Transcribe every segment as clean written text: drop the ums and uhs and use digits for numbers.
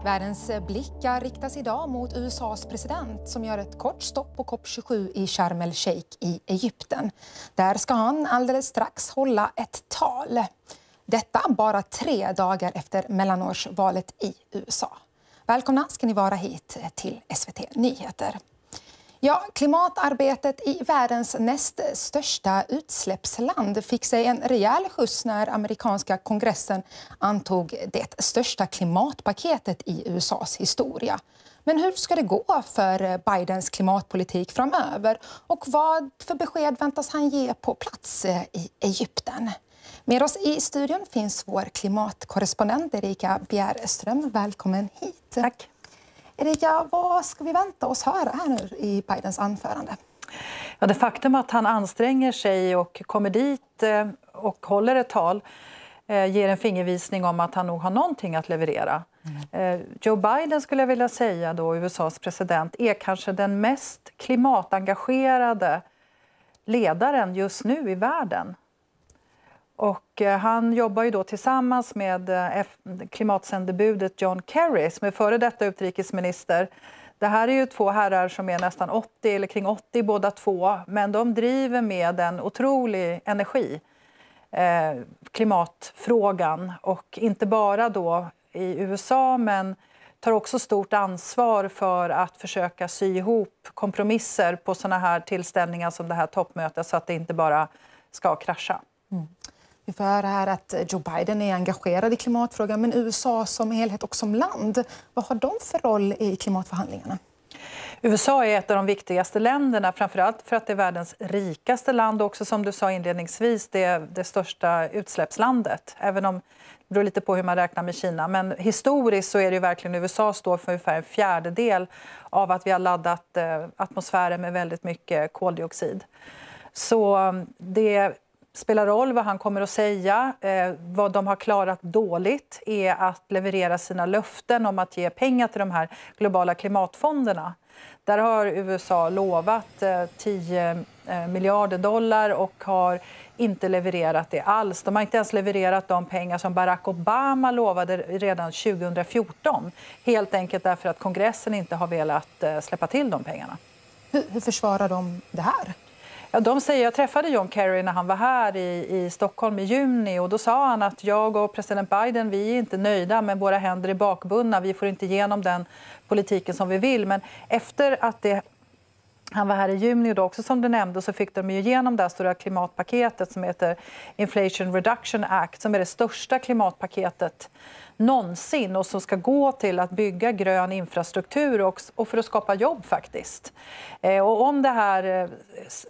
Världens blickar riktas idag mot USAs president som gör ett kort stopp på COP27 i Sharm el-Sheikh i Egypten. Där ska han alldeles strax hålla ett tal. Detta bara 3 dagar efter mellanårsvalet i USA. Välkomna ska ni vara hit till SVT Nyheter. Ja, klimatarbetet i världens näst största utsläppsland fick sig en rejäl skjuts när amerikanska kongressen antog det största klimatpaketet i USAs historia. Men hur ska det gå för Bidens klimatpolitik framöver och vad för besked väntas han ge på plats i Egypten? Med oss i studion finns vår klimatkorrespondent Erika Bjärström. Välkommen hit. Tack. Erika, vad ska vi vänta oss höra här nu i Bidens anförande? Ja, det faktum att han anstränger sig och kommer dit och håller ett tal ger en fingervisning om att han nog har någonting att leverera. Joe Biden skulle jag vilja säga då, USAs president, är kanske den mest klimatengagerade ledaren just nu i världen. Och han jobbar ju då tillsammans med klimatsändebudet John Kerry som är före detta utrikesminister. Det här är ju 2 herrar som är nästan 80 eller kring 80 båda två. Men de driver med en otrolig energi, klimatfrågan. Och inte bara då i USA men tar också stort ansvar för att försöka sy ihop kompromisser på såna här tillställningar som det här toppmötet så att det inte bara ska krascha. Vi får höra här att Joe Biden är engagerad i klimatfrågan, men USA som helhet och som land, vad har de för roll i klimatförhandlingarna? USA är ett av de viktigaste länderna, framförallt för att det är världens rikaste land och också som du sa inledningsvis det största utsläppslandet. Även om det beror lite på hur man räknar med Kina. Men historiskt så är det ju verkligen USA står för ungefär 1/4 av att vi har laddat atmosfären med väldigt mycket koldioxid. Så det spelar roll vad han kommer att säga. Vad de har klarat dåligt är att leverera sina löften om att ge pengar till de här globala klimatfonderna. Där har USA lovat 10 miljarder dollar och har inte levererat det alls. De har inte ens levererat de pengar som Barack Obama lovade redan 2014. Helt enkelt därför att kongressen inte har velat släppa till de pengarna. Hur försvarar de det här? Ja, de säger, jag träffade John Kerry när han var här i Stockholm i juni och då sa han att jag och president Biden, vi är inte nöjda men våra händer är bakbundna, vi får inte igenom den politiken som vi vill. Men efter att han var här i juni och då också som du nämnde så fick de ju igenom det här stora klimatpaketet som heter Inflation Reduction Act som är det största klimatpaketet någonsin och som ska gå till att bygga grön infrastruktur och för att skapa jobb faktiskt. Och om det här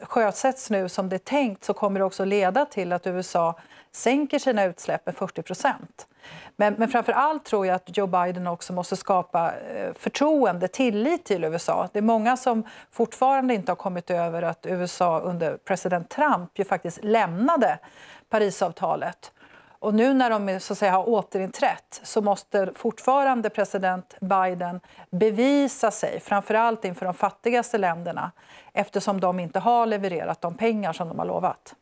sjösätts nu som det är tänkt så kommer det också leda till att USA sänker sina utsläpp med 40%. Men framför allt tror jag att Joe Biden också måste skapa förtroende, tillit till USA. Det är många som fortfarande inte har kommit över att USA under president Trump ju faktiskt lämnade Parisavtalet. Och nu när de så att säga har återinträtt så måste fortfarande president Biden bevisa sig, framförallt inför de fattigaste länderna, eftersom de inte har levererat de pengar som de har lovat.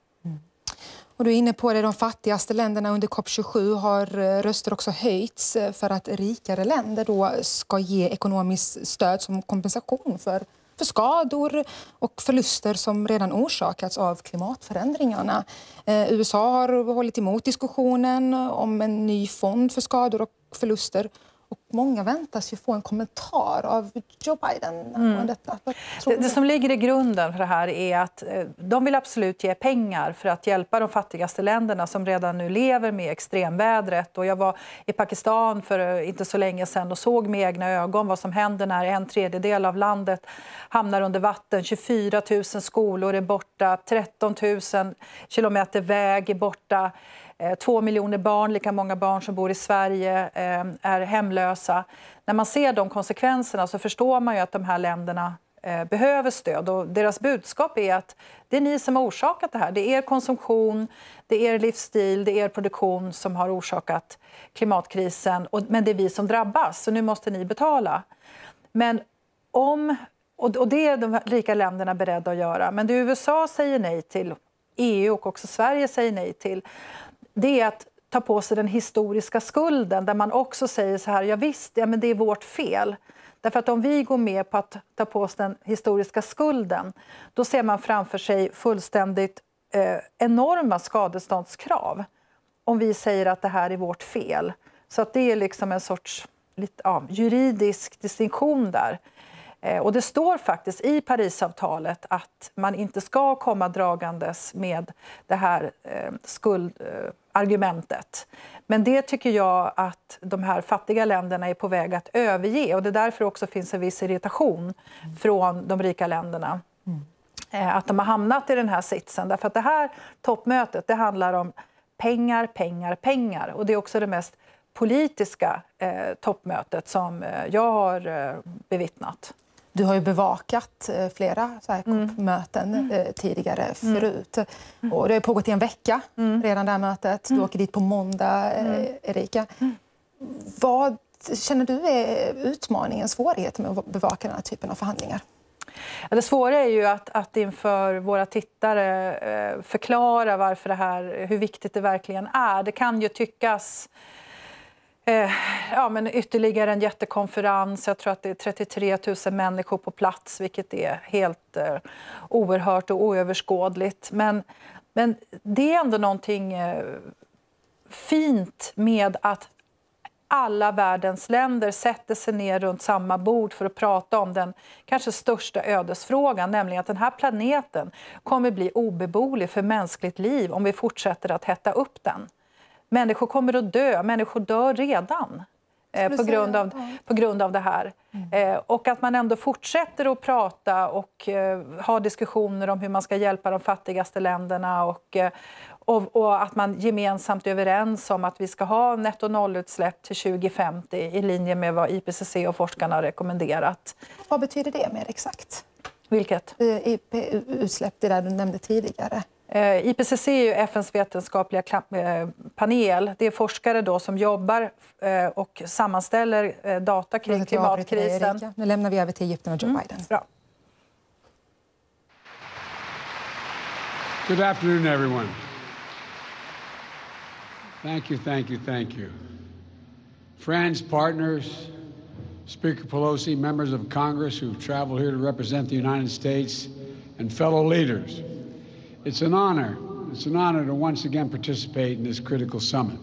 Och du är inne på det, de fattigaste länderna under COP27 har röster också höjts för att rikare länder då ska ge ekonomiskt stöd som kompensation för skador och förluster som redan orsakats av klimatförändringarna. USA har hållit emot diskussionen om en ny fond för skador och förluster. Och många väntas ju få en kommentar av Joe Biden om detta. Det som ligger i grunden för det här är att de vill absolut ge pengar för att hjälpa de fattigaste länderna som redan nu lever med extremvädret. Och jag var i Pakistan för inte så länge sedan och såg med egna ögon vad som händer när 1/3 av landet hamnar under vatten. 24 000 skolor är borta, 13 000 kilometer väg är borta. 2 miljoner barn, lika många barn som bor i Sverige, är hemlösa. När man ser de konsekvenserna så förstår man ju att de här länderna behöver stöd. Och deras budskap är att det är ni som har orsakat det här. Det är er konsumtion, det är er livsstil, det är er produktion som har orsakat klimatkrisen. Men det är vi som drabbas, så nu måste ni betala. Men och det är de rika länderna beredda att göra. Men det USA säger nej till, EU och också Sverige säger nej till, det är att ta på sig den historiska skulden, där man också säger så här, ja visst, ja, men det är vårt fel. Därför att om vi går med på att ta på oss den historiska skulden, då ser man framför sig fullständigt enorma skadeståndskrav om vi säger att det här är vårt fel. Så att det är liksom en sorts juridisk distinktion där. Och det står faktiskt i Parisavtalet att man inte ska komma dragandes med det här skuldargumentet. Men det tycker jag att de här fattiga länderna är på väg att överge. Och det är därför också finns en viss irritation från de rika länderna. Att de har hamnat i den här sitsen. Därför att det här toppmötet, det handlar om pengar, pengar, pengar. Och det är också det mest politiska toppmötet som jag har bevittnat. Du har ju bevakat flera så här COP-möten tidigare förut. Och det har pågått i en vecka redan det här mötet. Du åker dit på måndag, Erika. Vad känner du är utmaningen, svårigheten med att bevaka den här typen av förhandlingar? Ja, det svåra är ju att inför våra tittare förklara varför det här, hur viktigt det verkligen är. Det kan ju tyckas men ytterligare en jättekonferens. Jag tror att det är 33 000 människor på plats, vilket är helt oerhört och oöverskådligt. Men det är ändå någonting fint med att alla världens länder sätter sig ner runt samma bord för att prata om den kanske största ödesfrågan, nämligen att den här planeten kommer bli obeboelig för mänskligt liv om vi fortsätter att hetta upp den. Människor kommer att dö, människor dör redan på grund av det här. Och att man ändå fortsätter att prata och ha diskussioner om hur man ska hjälpa de fattigaste länderna och att man gemensamt är överens om att vi ska ha netto-nollutsläpp till 2050 i linje med vad IPCC och forskarna har rekommenderat. Vad betyder det mer exakt? Vilket? Utsläpp, det där du nämnde tidigare. IPCC är ju FNs vetenskapliga panel. Det är forskare då som jobbar och sammanställer data kring klimatkrisen. Nu lämnar vi över till Egypten och Joe Biden. Bra. Good afternoon, everyone. Thank you, thank you, thank you. Friends, partners, Speaker Pelosi, members of Congress who've traveled here to represent the United States, and fellow leaders. It's an honor to once again participate in this critical summit.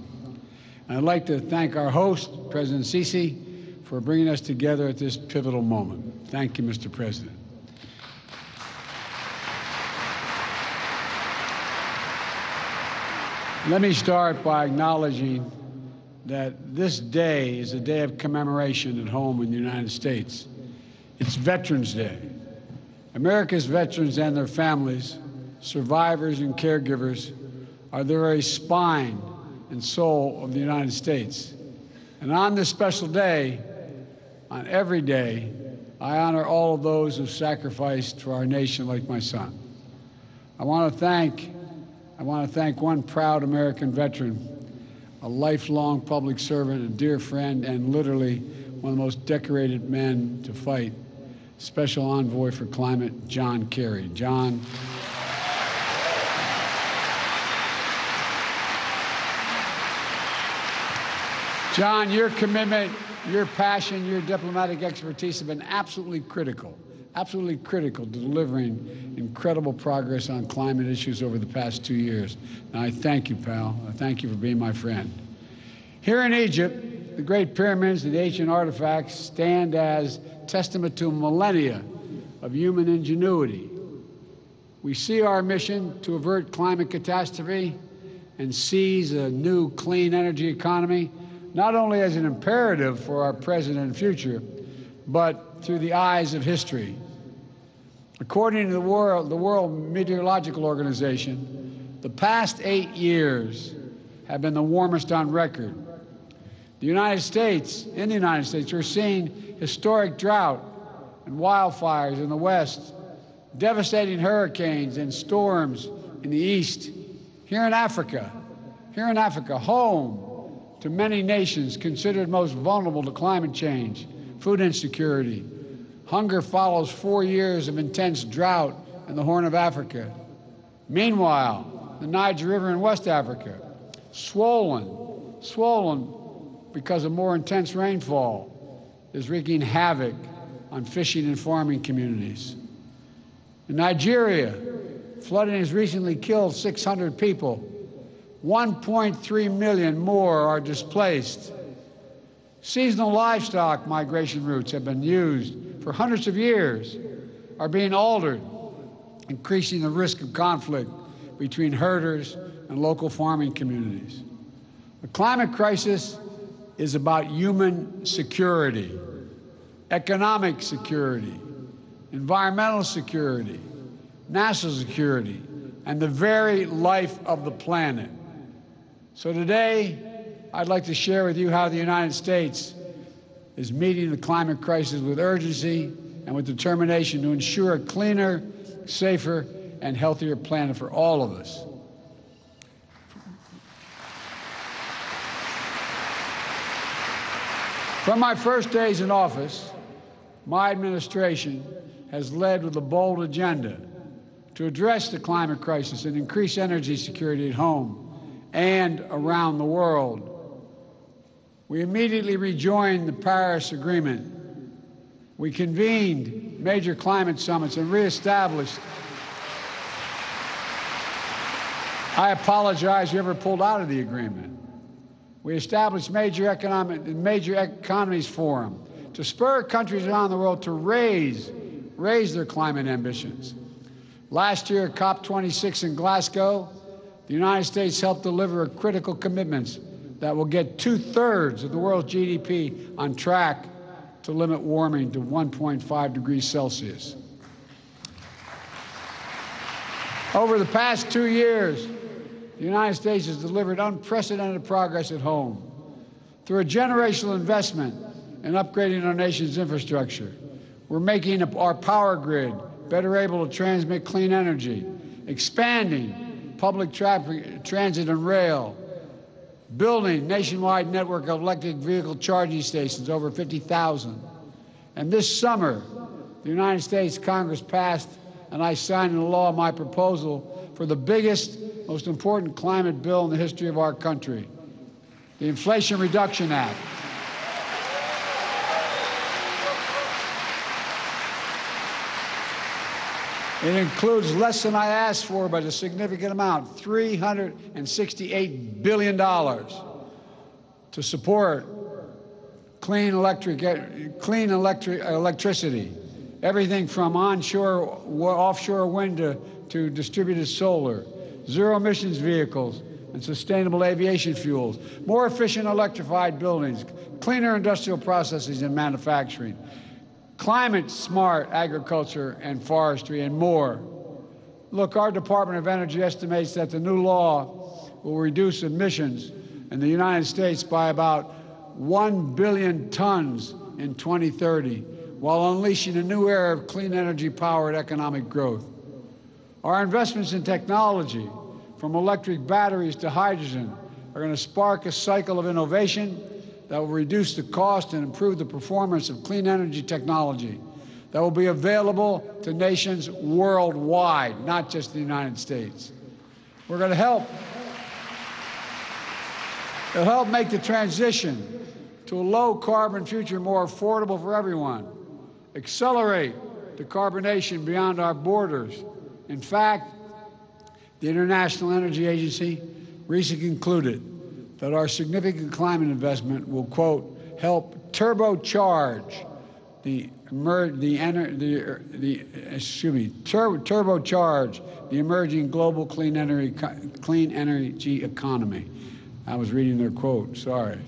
And I'd like to thank our host, President Sisi, for bringing us together at this pivotal moment. Thank you, Mr. President. Let me start by acknowledging that this day is a day of commemoration at home in the United States. It's Veterans Day. America's veterans and their families, survivors and caregivers, are the very spine and soul of the United States. And on this special day, on every day, I honor all of those who sacrificed for our nation like my son. I want to thank one proud American veteran, a lifelong public servant, a dear friend, and literally one of the most decorated men to fight, Special Envoy for Climate, John Kerry. John, your commitment, your passion, your diplomatic expertise have been absolutely critical to delivering incredible progress on climate issues over the past 2 years. And I thank you, pal. I thank you for being my friend. Here in Egypt, the Great Pyramids and the ancient artifacts stand as testament to millennia of human ingenuity. We see our mission to avert climate catastrophe and seize a new clean energy economy not only as an imperative for our present and future, but through the eyes of history. According to the World Meteorological Organization, the past 8 years have been the warmest on record. In the United States, we're seeing historic drought and wildfires in the West, devastating hurricanes and storms in the East. Here in Africa, home to many nations considered most vulnerable to climate change, food insecurity. Hunger follows 4 years of intense drought in the Horn of Africa. Meanwhile, the Niger River in West Africa, swollen because of more intense rainfall, is wreaking havoc on fishing and farming communities. In Nigeria, flooding has recently killed 600 people. 1.3 million more are displaced. Seasonal livestock migration routes have been used for hundreds of years, are being altered, increasing the risk of conflict between herders and local farming communities. The climate crisis is about human security, economic security, environmental security, national security, and the very life of the planet. So today, I'd like to share with you how the United States is meeting the climate crisis with urgency and with determination to ensure a cleaner, safer, and healthier planet for all of us. From my first days in office, my administration has led with a bold agenda to address the climate crisis and increase energy security at home and around the world. We immediately rejoined the Paris Agreement. We convened major climate summits and reestablished. I apologize we ever pulled out of the agreement. We established major economies forum to spur countries around the world to raise their climate ambitions. Last year at COP27 in Glasgow, the United States helped deliver critical commitments that will get 2/3 of the world's GDP on track to limit warming to 1.5 degrees Celsius. Over the past 2 years, the United States has delivered unprecedented progress at home through a generational investment in upgrading our nation's infrastructure. We're making our power grid better able to transmit clean energy, expanding public transit and rail, building nationwide network of electric vehicle charging stations, over 50,000. And this summer, the United States Congress passed, and I signed into law my proposal for the biggest, most important climate bill in the history of our country, the Inflation Reduction Act. It includes less than I asked for, but a significant amount, $368 billion to support clean electricity, everything from onshore, offshore wind to distributed solar, zero emissions vehicles and sustainable aviation fuels, more efficient electrified buildings, cleaner industrial processes and manufacturing, climate-smart agriculture and forestry, and more. Look, our Department of Energy estimates that the new law will reduce emissions in the United States by about 1 billion tons in 2030, while unleashing a new era of clean energy-powered economic growth. Our investments in technology, from electric batteries to hydrogen, are going to spark a cycle of innovation that will reduce the cost and improve the performance of clean energy technology that will be available to nations worldwide, not just the United States. We're going to help make the transition to a low-carbon future more affordable for everyone, accelerate decarbonation beyond our borders. In fact, the International Energy Agency recently concluded that our significant climate investment will, quote, help turbocharge turbocharge the emerging global clean energy economy. I was reading their quote, sorry.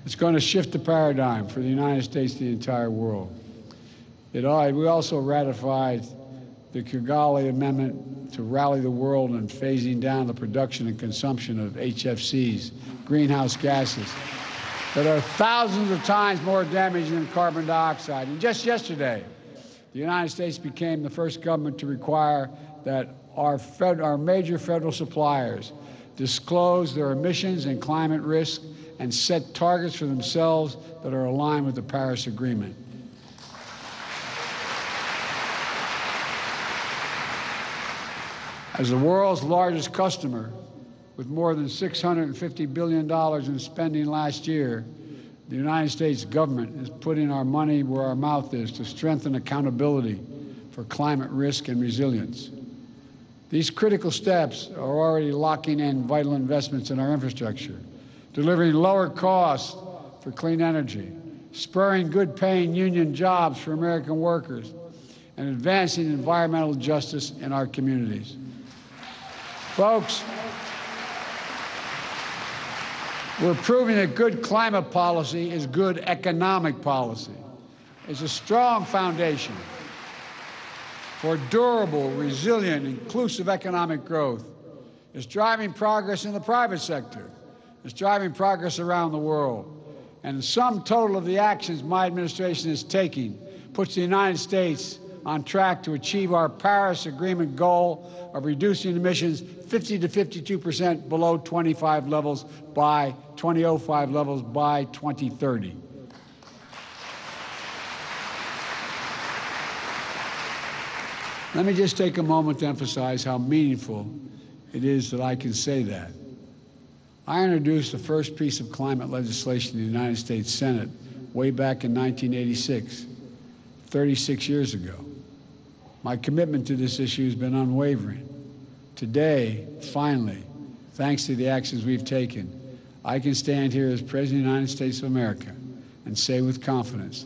It's going to shift the paradigm for the United States and the entire world. We also ratified the Kigali Amendment to rally the world in phasing down the production and consumption of HFCs, greenhouse gases, that are thousands of times more damaging than carbon dioxide. And just yesterday, the United States became the first government to require that our major federal suppliers disclose their emissions and climate risk and set targets for themselves that are aligned with the Paris Agreement. As the world's largest customer, with more than $650 billion in spending last year, the United States government is putting our money where our mouth is to strengthen accountability for climate risk and resilience. These critical steps are already locking in vital investments in our infrastructure, delivering lower costs for clean energy, spurring good-paying union jobs for American workers, and advancing environmental justice in our communities. Folks, we're proving that good climate policy is good economic policy. It's a strong foundation for durable, resilient, inclusive economic growth. It's driving progress in the private sector. It's driving progress around the world. And the sum total of the actions my administration is taking puts the United States on track to achieve our Paris Agreement goal of reducing emissions 50 to 52% below 2005 levels by 2030. Let me just take a moment to emphasize how meaningful it is that I can say that. I introduced the first piece of climate legislation in the United States Senate way back in 1986, 36 years ago. My commitment to this issue has been unwavering. Today, finally, thanks to the actions we've taken, I can stand here as President of the United States of America and say with confidence,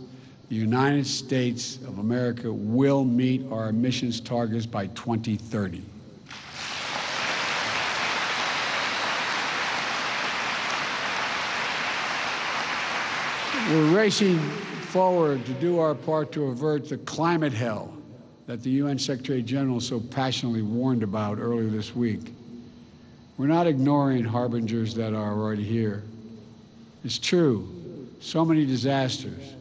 the United States of America will meet our emissions targets by 2030. We're racing forward to do our part to avert the climate hell that the UN Secretary General so passionately warned about earlier this week. We're not ignoring harbingers that are already here. It's true, so many disasters.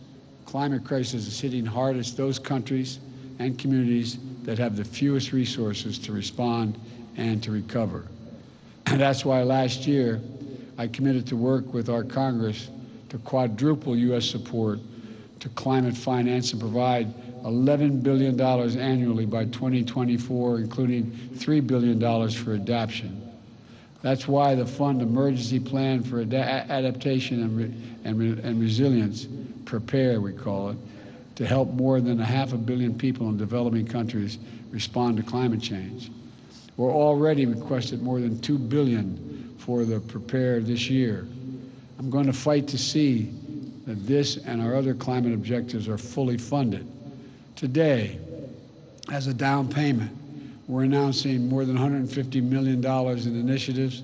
Climate crisis is hitting hardest those countries and communities that have the fewest resources to respond and to recover. And that's why last year I committed to work with our Congress to quadruple U.S. support to climate finance and provide $11 billion annually by 2024, including $3 billion for adaptation. That's why the Fund Emergency Plan for Adaptation and Resilience, PREPARE we call it, to help more than 500 million people in developing countries respond to climate change. We're already requested more than $2 billion for the PREPARE this year. I'm going to fight to see that this and our other climate objectives are fully funded. Today, as a down payment, we're announcing more than $150 million in initiatives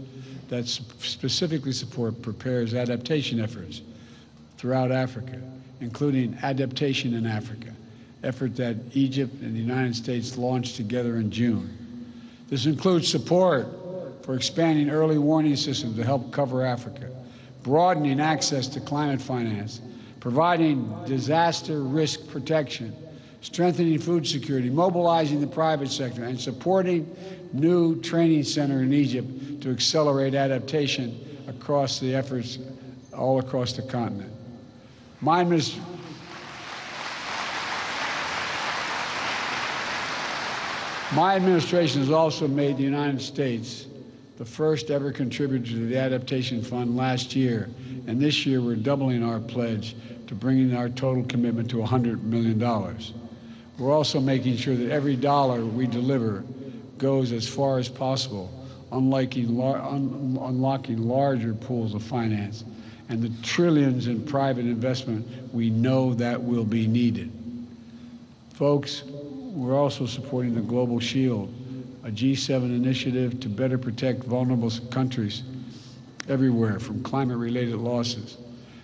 that specifically support PREPARE's adaptation efforts throughout Africa, including Adaptation in Africa, effort that Egypt and the United States launched together in June. This includes support for expanding early warning systems to help cover Africa, broadening access to climate finance, providing disaster risk protection, strengthening food security, mobilizing the private sector, and supporting new training center in Egypt to accelerate adaptation across the efforts all across the continent. My administration has also made the United States the first ever contributor to the Adaptation Fund last year, and this year we're doubling our pledge to bringing our total commitment to $100 million. We're also making sure that every dollar we deliver goes as far as possible, unlocking larger pools of finance and the trillions in private investment we know that will be needed. Folks, we're also supporting the Global Shield, a G7 initiative to better protect vulnerable countries everywhere from climate-related losses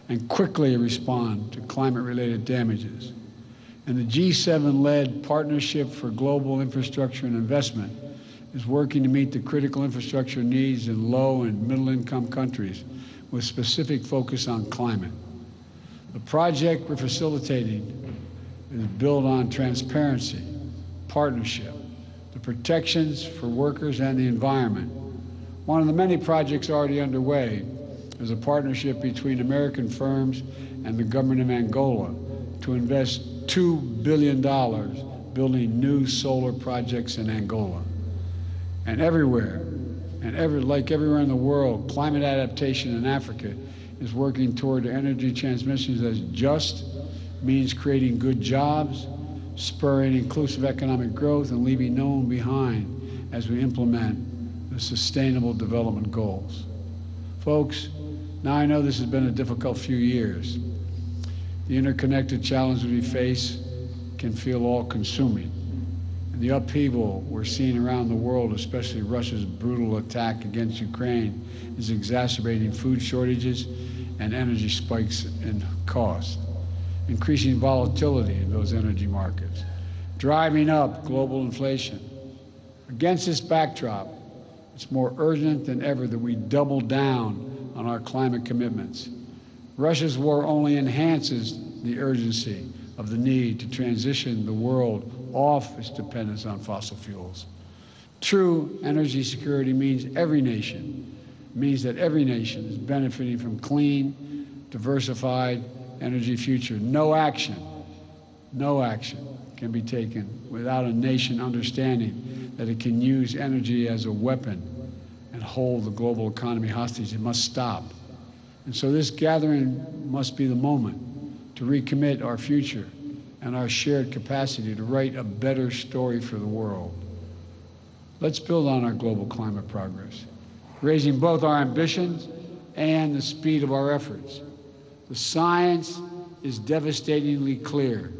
and quickly respond to climate-related damages. And the G7-led Partnership for Global Infrastructure and Investment is working to meet the critical infrastructure needs in low and middle-income countries with specific focus on climate. The project we're facilitating is built on transparency, partnership, the protections for workers and the environment. One of the many projects already underway is a partnership between American firms and the government of Angola to invest $2 billion building new solar projects in Angola. And everywhere, like everywhere in the world, climate adaptation in Africa is working toward energy transmissions that's just, means creating good jobs, spurring inclusive economic growth, and leaving no one behind as we implement the Sustainable Development Goals. Folks, now I know this has been a difficult few years. The interconnected challenges we face can feel all-consuming. And the upheaval we're seeing around the world, especially Russia's brutal attack against Ukraine, is exacerbating food shortages and energy spikes in cost, increasing volatility in those energy markets, driving up global inflation. Against this backdrop, it's more urgent than ever that we double down on our climate commitments. Russia's war only enhances the urgency of the need to transition the world off its dependence on fossil fuels. True energy security means that every nation is benefiting from clean, diversified energy future. No action can be taken without a nation understanding that it can use energy as a weapon and hold the global economy hostage. It must stop. And so this gathering must be the moment to recommit our future and our shared capacity to write a better story for the world. Let's build on our global climate progress, raising both our ambitions and the speed of our efforts. The science is devastatingly clear.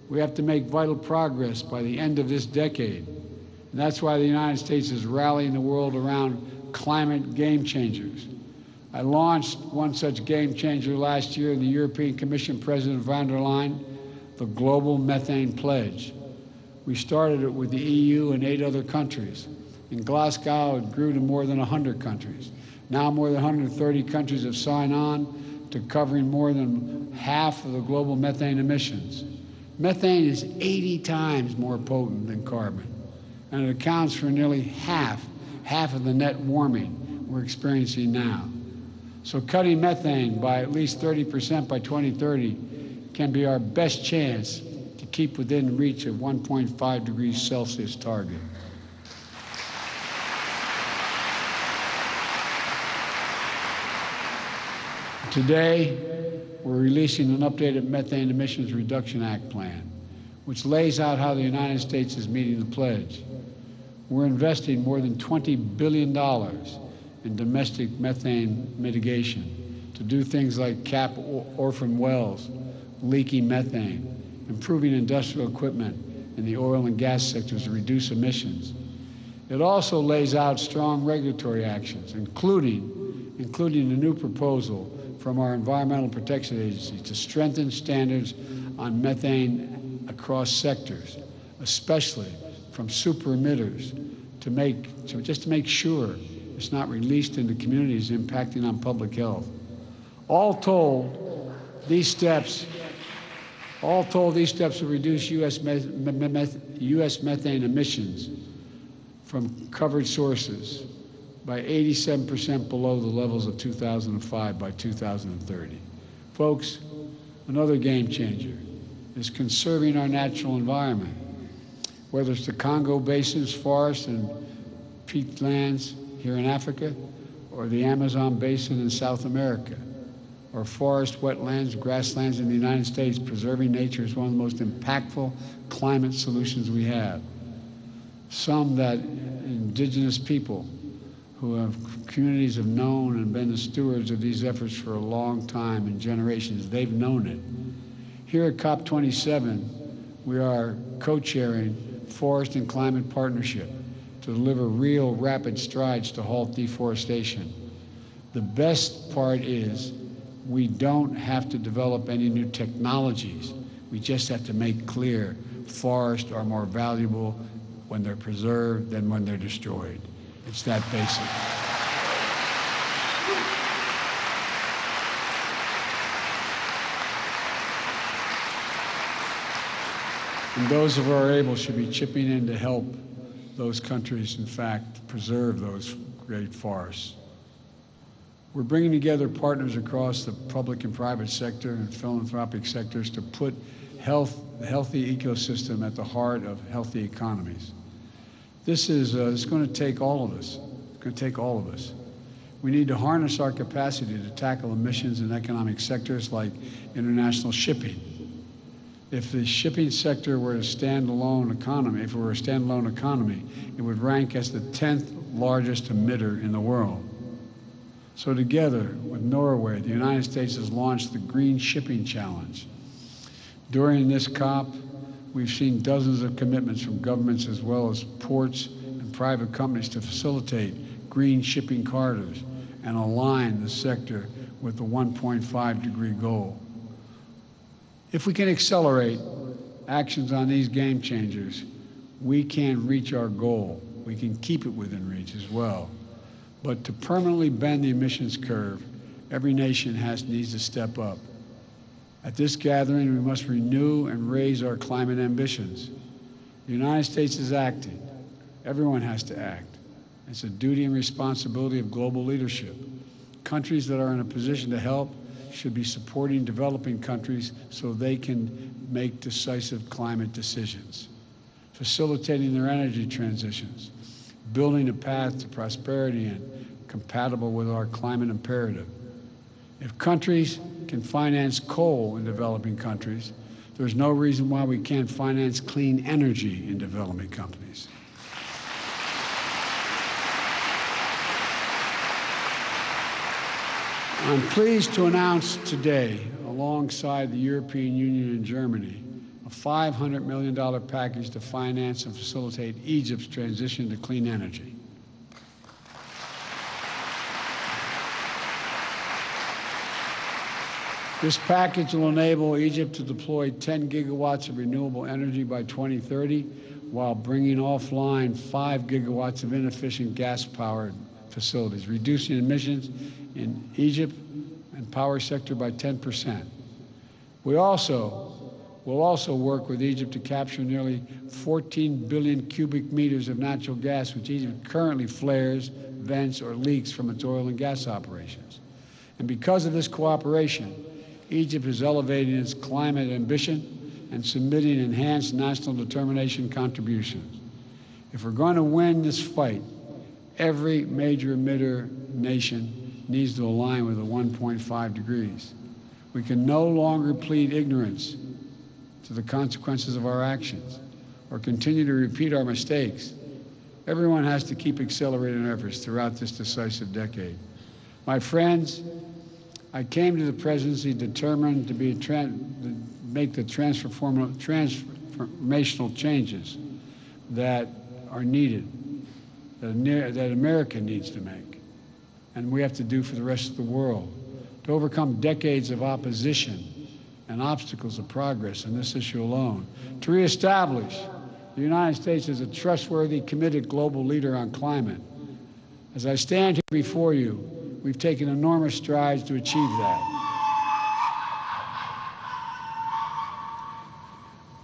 We have to make vital progress by the end of this decade. And that's why the United States is rallying the world around climate game changers. I launched one such game changer last year in the European Commission President von der Leyen, the Global Methane Pledge. We started it with the EU and 8 other countries. In Glasgow, it grew to more than 100 countries. Now more than 130 countries have signed on to covering more than half of the global methane emissions. Methane is 80 times more potent than carbon, and it accounts for nearly half of the net warming we're experiencing now. So cutting methane by at least 30% by 2030 can be our best chance to keep within reach of 1.5 degrees Celsius target. Today, we're releasing an updated Methane Emissions Reduction Act plan, which lays out how the United States is meeting the pledge. We're investing more than $20 billion in domestic methane mitigation to do things like cap orphan wells, leaking methane, improving industrial equipment in the oil and gas sectors to reduce emissions. It also lays out strong regulatory actions, including a new proposal from our Environmental Protection Agency to strengthen standards on methane across sectors, especially from super emitters, to make sure it's not released into communities impacting on public health. All told, these steps will reduce U.S. methane emissions from covered sources by 87% below the levels of 2005 by 2030. Folks, another game changer is conserving our natural environment, whether it's the Congo Basin's forests and peatlands here in Africa, or the Amazon Basin in South America, or forest, wetlands, grasslands in the United States. Preserving nature is one of the most impactful climate solutions we have. Some that indigenous people communities have known and been the stewards of these efforts for a long time and generations. They've known it. Here at COP27, we are co-chairing Forest and Climate Partnership to deliver real rapid strides to halt deforestation. The best part is we don't have to develop any new technologies. We just have to make clear forests are more valuable when they're preserved than when they're destroyed. It's that basic. And those who are able should be chipping in to help those countries, in fact, preserve those great forests. We're bringing together partners across the public and private sector and philanthropic sectors to put the healthy ecosystem at the heart of healthy economies. It's going to take all of us. It's going to take all of us. We need to harness our capacity to tackle emissions in economic sectors like international shipping. If the shipping sector were a standalone economy, it would rank as the 10th largest emitter in the world. So together with Norway, the United States has launched the Green Shipping Challenge. During this COP, we've seen dozens of commitments from governments as well as ports and private companies to facilitate green shipping corridors and align the sector with the 1.5 degree goal. If we can accelerate actions on these game changers, we can reach our goal. We can keep it within reach as well. But to permanently bend the emissions curve, every nation needs to step up. At this gathering, we must renew and raise our climate ambitions. The United States is acting. Everyone has to act. It's a duty and responsibility of global leadership. Countries that are in a position to help should be supporting developing countries so they can make decisive climate decisions, facilitating their energy transitions, building a path to prosperity and compatible with our climate imperative. If countries can finance coal in developing countries, there's no reason why we can't finance clean energy in developing countries. I'm pleased to announce today, alongside the European Union and Germany, a $500 million package to finance and facilitate Egypt's transition to clean energy. This package will enable Egypt to deploy 10 gigawatts of renewable energy by 2030, while bringing offline 5 gigawatts of inefficient gas-powered facilities, reducing emissions in Egypt and power sector by 10%. We'll also work with Egypt to capture nearly 14 billion cubic meters of natural gas, which Egypt currently flares, vents, or leaks from its oil and gas operations. And because of this cooperation, Egypt is elevating its climate ambition and submitting enhanced national determination contributions. If we're going to win this fight, every major emitter nation needs to align with the 1.5 degrees. We can no longer plead ignorance to the consequences of our actions or continue to repeat our mistakes. Everyone has to keep accelerating efforts throughout this decisive decade. My friends, I came to the presidency determined to make the transformational changes that are needed, that America needs to make, and we have to do for the rest of the world, to overcome decades of opposition and obstacles of progress on this issue alone, to reestablish the United States as a trustworthy, committed global leader on climate. As I stand here before you, we've taken enormous strides to achieve that.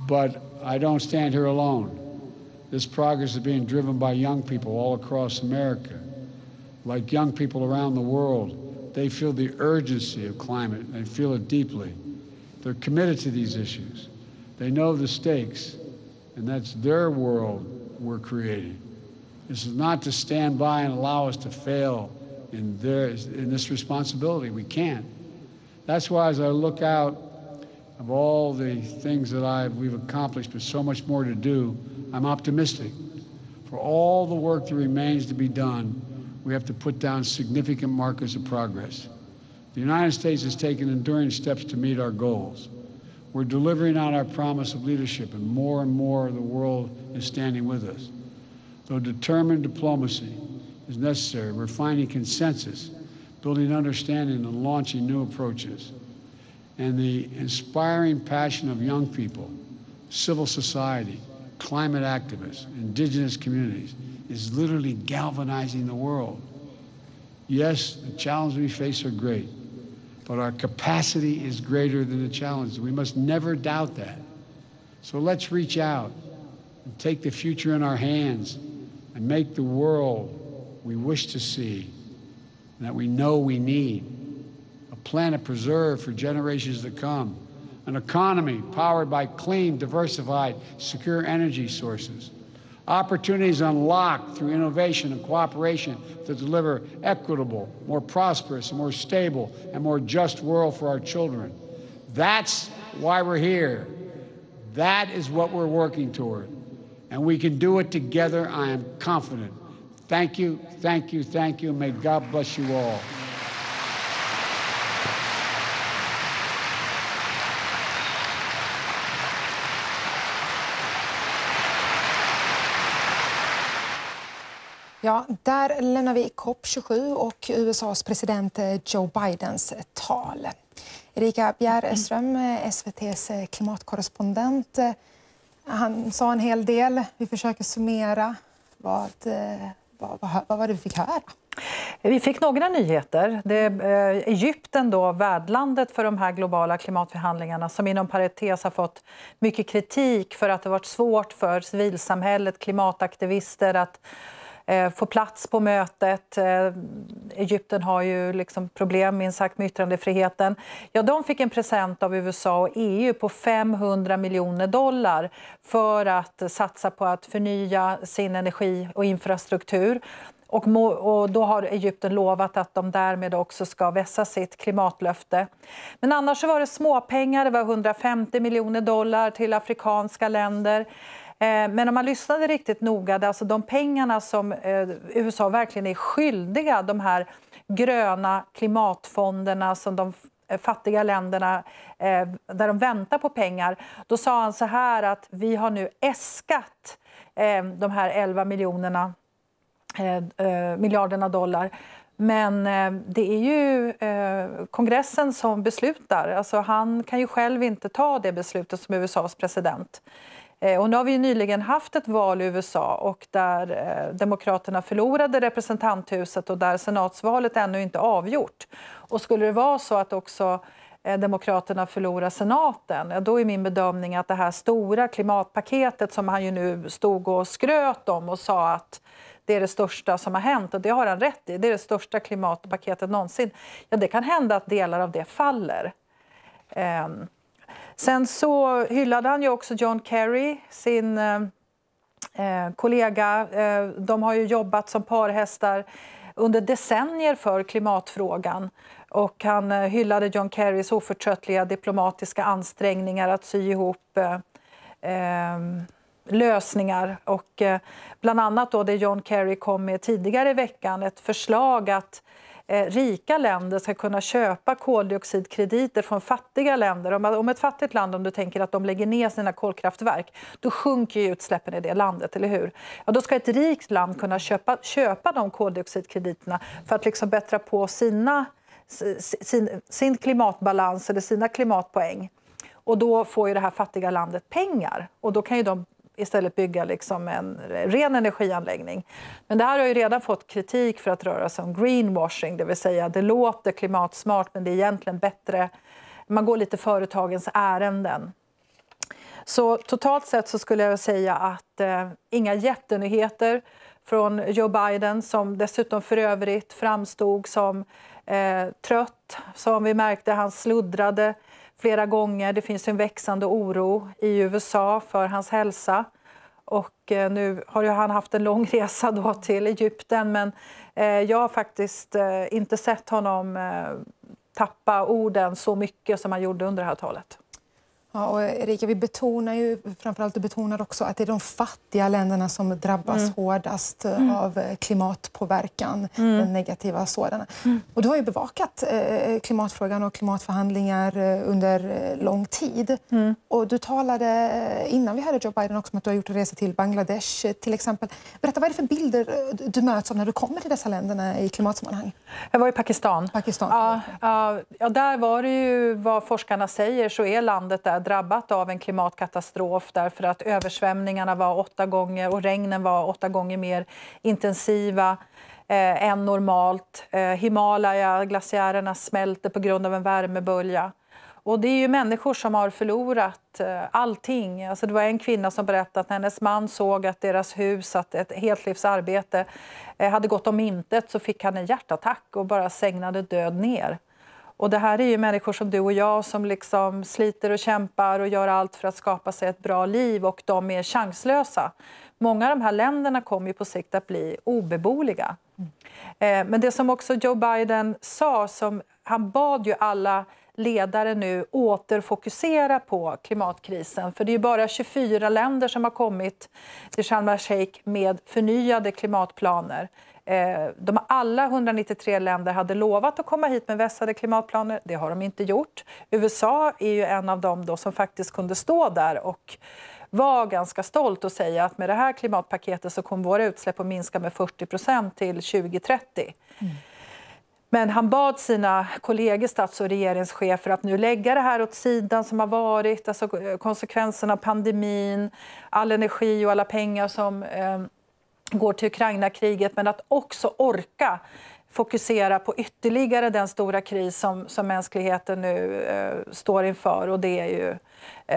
But I don't stand here alone. This progress is being driven by young people all across America. Like young people around the world, they feel the urgency of climate, and they feel it deeply. They're committed to these issues. They know the stakes, and that's their world we're creating. This is not to stand by and allow us to fail in this responsibility. We can't. That's why as I look out of all the things that we've accomplished, but so much more to do, I'm optimistic. For all the work that remains to be done, we have to put down significant markers of progress. The United States has taken enduring steps to meet our goals. We're delivering on our promise of leadership, and more of the world is standing with us. Though determined diplomacy is necessary, we're finding consensus, building understanding, and launching new approaches. And the inspiring passion of young people, civil society, climate activists, indigenous communities is literally galvanizing the world. Yes, the challenges we face are great, but our capacity is greater than the challenges. We must never doubt that. So let's reach out and take the future in our hands and make the world we wish to see and that we know we need. A planet preserved for generations to come. An economy powered by clean, diversified, secure energy sources. Opportunities unlocked through innovation and cooperation to deliver equitable, more prosperous, and more stable, and more just world for our children. That's why we're here. That is what we're working toward. And we can do it together, I am confident. Thank you, thank you, thank you, and may God bless you all. Ja, där lämnar vi COP27 och USAs president Joe Bidens tal. Erika Bjärström, SVT:s klimatkorrespondent, han sa en hel del. Vi försöker summera. Vad var det vi fick höra? Vi fick några nyheter. Egypten, då, värdlandet för de här globala klimatförhandlingarna, som inom parentes har fått mycket kritik för att det varit svårt för civilsamhället, klimataktivister att få plats på mötet. Egypten har ju liksom problem minst sagt med yttrandefriheten. Ja, de fick en present av USA och EU på $500 miljoner för att satsa på att förnya sin energi och infrastruktur. Och då har Egypten lovat att de därmed också ska vässa sitt klimatlöfte. Men annars så var det småpengar. Det var $150 miljoner till afrikanska länder. Men om man lyssnade riktigt noga, alltså de pengarna som USA verkligen är skyldiga, de här gröna klimatfonderna som de fattiga länderna, där de väntar på pengar, då sa han så här att vi har nu äskat de här 11 miljarderna dollar. Men det är ju kongressen som beslutar. Alltså han kan ju själv inte ta det beslutet som USAs president. Och nu har vi ju nyligen haft ett val i USA och där demokraterna förlorade representanthuset och där senatsvalet ännu inte avgjort. Och skulle det vara så att också demokraterna förlorar senaten, då är min bedömning att det här stora klimatpaketet som han ju nu stod och skröt om och sa att det är det största som har hänt, och det har han rätt i, det är det största klimatpaketet någonsin. Ja, det kan hända att delar av det faller. Sen så hyllade han ju också John Kerry, sin kollega. De har ju jobbat som parhästar under decennier för klimatfrågan. Och han hyllade John Kerrys oförtröttliga diplomatiska ansträngningar att sy ihop lösningar. Och bland annat då det John Kerry kom med tidigare i veckan, ett förslag att rika länder ska kunna köpa koldioxidkrediter från fattiga länder. Om ett fattigt land, om du tänker att de lägger ner sina kolkraftverk, då sjunker ju utsläppen i det landet, eller hur? Ja, då ska ett rikt land kunna köpa de koldioxidkrediterna för att liksom bättra på sin klimatbalans eller sina klimatpoäng. Och då får ju det här fattiga landet pengar, och då kan ju de istället bygga liksom en ren energianläggning. Men det här har ju redan fått kritik för att röra sig om greenwashing, det vill säga det låter klimatsmart men det är egentligen bättre, man går lite företagens ärenden. Så totalt sett så skulle jag säga att inga jättenyheter från Joe Biden, som dessutom för övrigt framstod som trött, som vi märkte, han sluddrade flera gånger. Det finns en växande oro i USA för hans hälsa. Och nu har ju han haft en lång resa då till Egypten. Men jag har faktiskt inte sett honom tappa orden så mycket som han gjorde under det här talet. Ja, och Erika, vi betonar ju, framförallt du betonar också att det är de fattiga länderna som drabbas hårdast av klimatpåverkan, den negativa sådana. Och du har ju bevakat klimatfrågan och klimatförhandlingar under lång tid. Och du talade innan vi hade Joe Biden också om att du har gjort en resa till Bangladesh till exempel. Berätta, vad är det för bilder du möts av när du kommer till dessa länderna i klimatsammanhang? Jag var i Pakistan. Ja, där var det ju vad forskarna säger, så är landet där drabbat av en klimatkatastrof därför att översvämningarna var 8 gånger och regnen var 8 gånger mer intensiva än normalt. Himalaya-glaciärerna smälter på grund av en värmebölja. Och det är ju människor som har förlorat allting. Alltså det var en kvinna som berättade att hennes man såg att deras hus, att ett helt livs arbete hade gått om intet, så fick han en hjärtattack och bara segnade död ner. Och det här är ju människor som du och jag som liksom sliter och kämpar och gör allt för att skapa sig ett bra liv, och de är chanslösa. Många av de här länderna kommer ju på sikt att bli obeboeliga. Men det som också Joe Biden sa, han bad ju alla ledare nu återfokusera på klimatkrisen. För det är ju bara 24 länder som har kommit till Sharm el-Sheikh med förnyade klimatplaner. Alla 193 länder hade lovat att komma hit med vässade klimatplaner. Det har de inte gjort. USA är ju en av dem då som faktiskt kunde stå där och var ganska stolt och säga att med det här klimatpaketet så kommer våra utsläpp att minska med 40% till 2030. Men han bad sina kollegor, stats- och regeringschefer, att nu lägga det här åt sidan som har varit, alltså konsekvenserna av pandemin, all energi och alla pengar som går till Ukraina-kriget, men att också orka fokusera på ytterligare den stora kris som mänskligheten nu står inför, och det är ju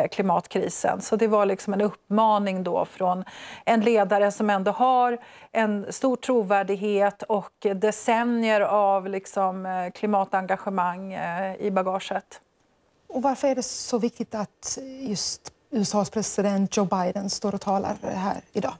klimatkrisen. Så det var liksom en uppmaning då från en ledare som ändå har en stor trovärdighet och decennier av liksom klimatengagemang i bagaget. Och varför är det så viktigt att just USAs president Joe Biden står och talar här idag?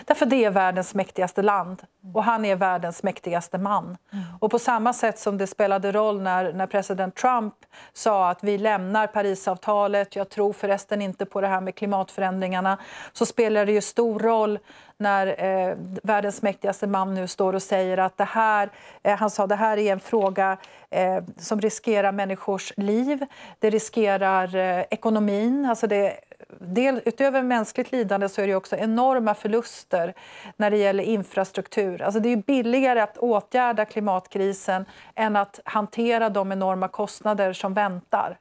Därför det är världens mäktigaste land och han är världens mäktigaste man. Och på samma sätt som det spelade roll när president Trump sa att vi lämnar Parisavtalet, jag tror förresten inte på det här med klimatförändringarna, så spelar det ju stor roll när världens mäktigaste man nu står och säger att det här är en fråga som riskerar människors liv, det riskerar ekonomin, alltså utöver mänskligt lidande så är det också enorma förluster när det gäller infrastruktur. Alltså det är billigare att åtgärda klimatkrisen än att hantera de enorma kostnader som väntar.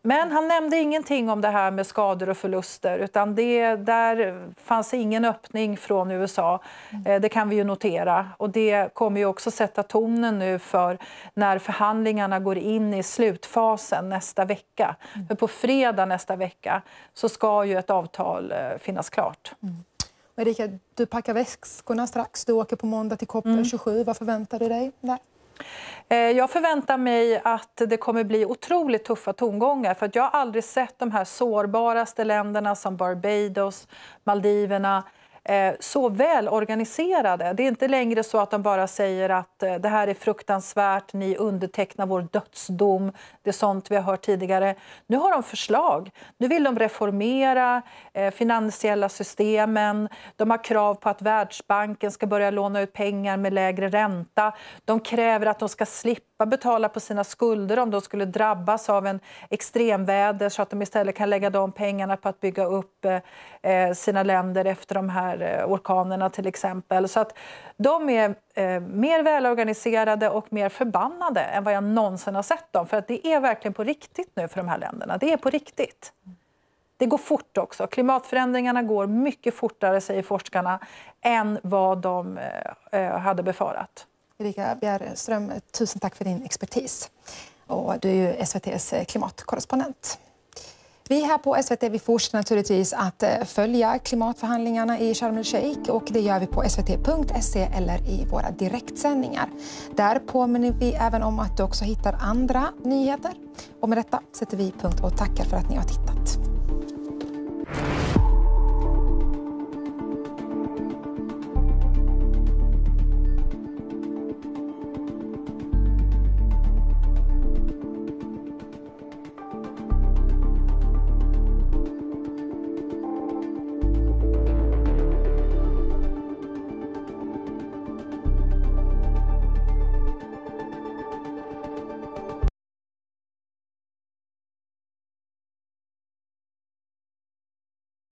Men han nämnde ingenting om det här med skador och förluster, utan där fanns ingen öppning från USA. Det kan vi ju notera, och det kommer ju också sätta tonen nu för när förhandlingarna går in i slutfasen nästa vecka. För på fredag nästa vecka så ska ju ett avtal finnas klart. Erika, du packar väskorna strax, du åker på måndag till COP27. Vad förväntar du dig där? Jag förväntar mig att det kommer bli otroligt tuffa tongångar, för att jag har aldrig sett de här sårbaraste länderna som Barbados, Maldiverna så väl organiserade. Det är inte längre så att de bara säger att det här är fruktansvärt, ni undertecknar vår dödsdom. Det är sånt vi har hört tidigare. Nu har de förslag. Nu vill de reformera finansiella systemen. De har krav på att Världsbanken ska börja låna ut pengar med lägre ränta. De kräver att de ska slippa betala på sina skulder om de skulle drabbas av en extremväder, så att de istället kan lägga de pengarna på att bygga upp sina länder efter de här orkanerna till exempel. Så att de är mer välorganiserade och mer förbannade än vad jag någonsin har sett dem. För att det är verkligen på riktigt nu för de här länderna. Det är på riktigt. Det går fort också. Klimatförändringarna går mycket fortare, säger forskarna, än vad de hade befarat. Erika Bjärström, tusen tack för din expertis. Och du är ju SVT:s klimatkorrespondent. Vi här på SVT vi fortsätter naturligtvis att följa klimatförhandlingarna i Sharm el-Sheikh, och det gör vi på svt.se eller i våra direktsändningar. Där påminner vi även om att du också hittar andra nyheter. Och med detta sätter vi punkt och tackar för att ni har tittat.